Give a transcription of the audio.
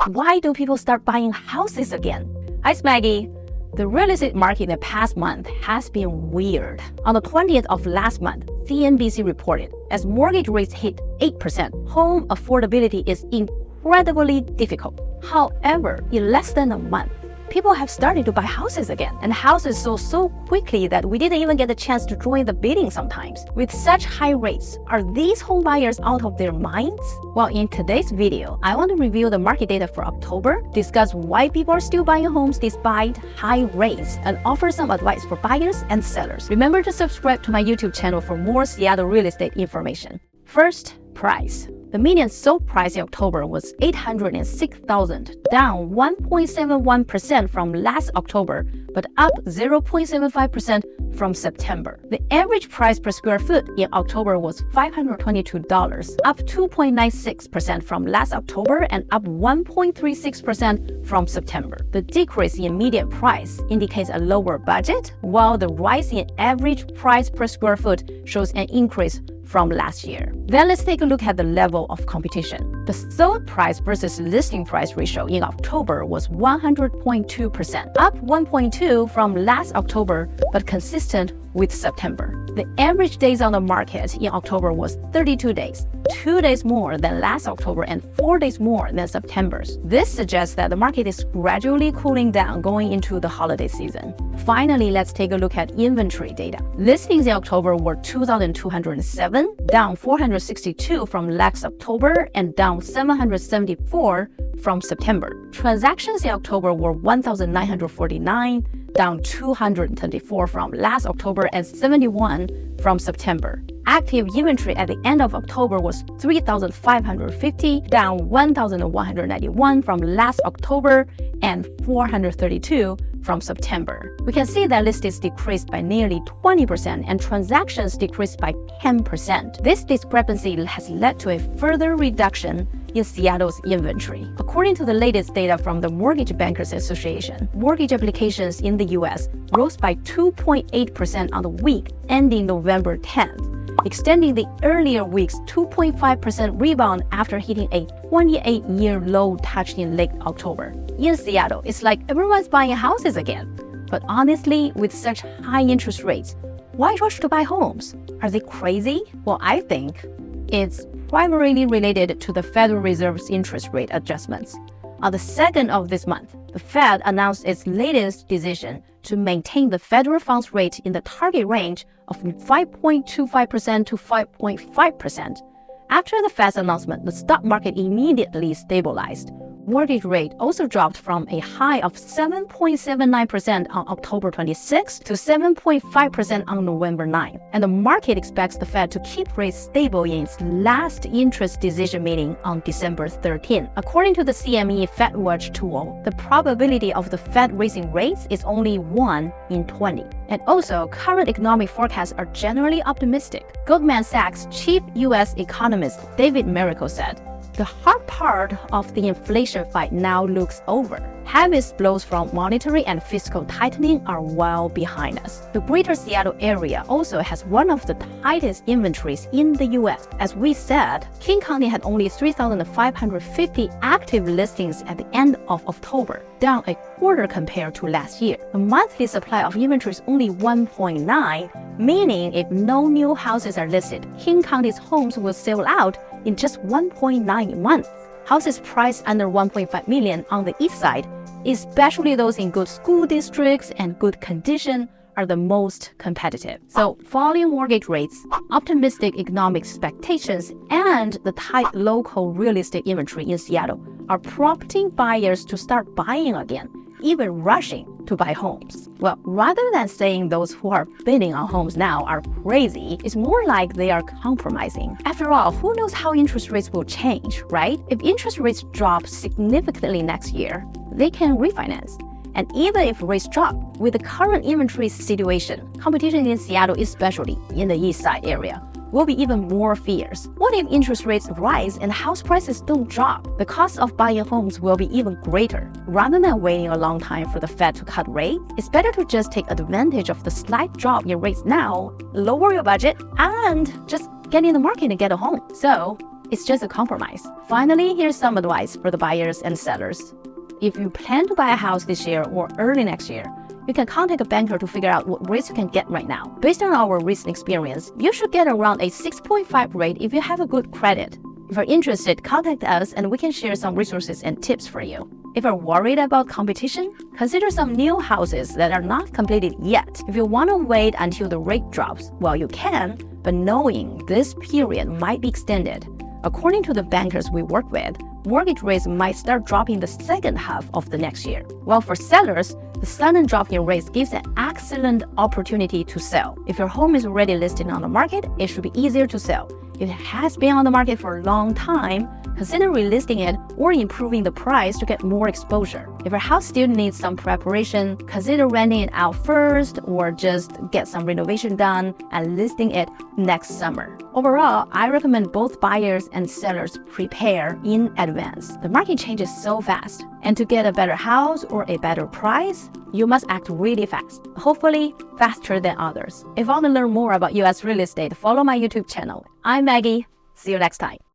Why do people start buying houses again? Hi, it's Maggie. The real estate market in the past month has been weird. On the 20th of last month, CNBC reported as mortgage rates hit 8%, home affordability is incredibly difficult. However, in less than a month, people have started to buy houses again, and houses sold so quickly that we didn't even get the chance to join the bidding sometimes. With such high rates, are these home buyers out of their minds? Well, in today's video, I want to review the market data for October, discuss why people are still buying homes despite high rates, and offer some advice for buyers and sellers. Remember to subscribe to my YouTube channel for more Seattle real estate information. First, price. The median sold price in October was $806,000, down 1.71% from last October, but up 0.75% from September. The average price per square foot in October was $522, up 2.96% from last October and up 1.36% from September. The decrease in median price indicates a lower budget, while the rise in average price per square foot shows an increase from last year. Then let's take a look at the level of competition. The sold price versus listing price ratio in October was 100.2%, up 1.2 from last October, but consistent with September. The average days on the market in October was 32 days, 2 days more than last October and 4 days more than September's. This suggests that the market is gradually cooling down going into the holiday season. Finally, let's take a look at inventory data. Listings in October were 2,207, down 462 from last October and down 774 from September. Transactions in October were 1,949, down 234 from last October and 71 from September. Active inventory at the end of October was 3,550, down 1,191 from last October and 432 from September. We can see that listings decreased by nearly 20% and transactions decreased by 10%. This discrepancy has led to a further reduction in Seattle's inventory. According to the latest data from the Mortgage Bankers Association, mortgage applications in the U.S. rose by 2.8% on the week ending November 10th, extending the earlier week's 2.5% rebound after hitting a 28-year low touched in late October. In Seattle, it's like everyone's buying houses again. But honestly, with such high interest rates, why rush to buy homes? Are they crazy? Well, I think it's primarily related to the Federal Reserve's interest rate adjustments. On the 2nd of this month, the Fed announced its latest decision to maintain the federal funds rate in the target range of 5.25% to 5.5%. After the Fed's announcement, the stock market immediately stabilized. Mortgage rate also dropped from a high of 7.79% on October 26 to 7.5% on November 9. And the market expects the Fed to keep rates stable in its last interest decision meeting on December 13. According to the CME FedWatch tool, the probability of the Fed raising rates is only 1 in 20. And also, current economic forecasts are generally optimistic. Goldman Sachs chief U.S. economist David Mericle said, "The hard part of the inflation fight now looks over. Heaviest blows from monetary and fiscal tightening are well behind us." The greater Seattle area also has one of the tightest inventories in the U.S. As we said, King County had only 3,550 active listings at the end of October, down a quarter compared to last year. The monthly supply of inventory is only 1.9, meaning if no new houses are listed, King County's homes will sell out in just 1.9 months. Houses priced under $1.5 million on the east side, especially those in good school districts and good condition, are the most competitive. So falling mortgage rates, optimistic economic expectations, and the tight local real estate inventory in Seattle are prompting buyers to start buying again, even rushing to buy homes. Well, rather than saying those who are bidding on homes now are crazy, it's more like they are compromising. After all, who knows how interest rates will change, right? If interest rates drop significantly next year, they can refinance. And even if rates drop, with the current inventory situation, competition in Seattle, especially in the east side area, will be even more fierce. What if interest rates rise and house prices don't drop? The cost of buying homes will be even greater. Rather than waiting a long time for the Fed to cut rates, it's better to just take advantage of the slight drop in rates now, lower your budget, and just get in the market and get a home. So, it's just a compromise. Finally, here's some advice for the buyers and sellers. If you plan to buy a house this year or early next year, you can contact a banker to figure out what rates you can get right now. Based on our recent experience, you should get around a 6.5 rate if you have a good credit. If you're interested, contact us and we can share some resources and tips for you. If you're worried about competition, consider some new houses that are not completed yet. If you want to wait until the rate drops, well, you can, but knowing this period might be extended. According to the bankers we work with, mortgage rates might start dropping the second half of the next year. While for sellers, the sudden drop in rates gives an excellent opportunity to sell. If your home is already listed on the market, it should be easier to sell. If it has been on the market for a long time, consider relisting it or improving the price to get more exposure. If your house still needs some preparation, consider renting it out first or just get some renovation done and listing it next summer. Overall, I recommend both buyers and sellers prepare in advance. The market changes so fast, and to get a better house or a better price, you must act really fast, hopefully faster than others. If you want to learn more about US real estate, follow my YouTube channel. I'm Maggie. See you next time.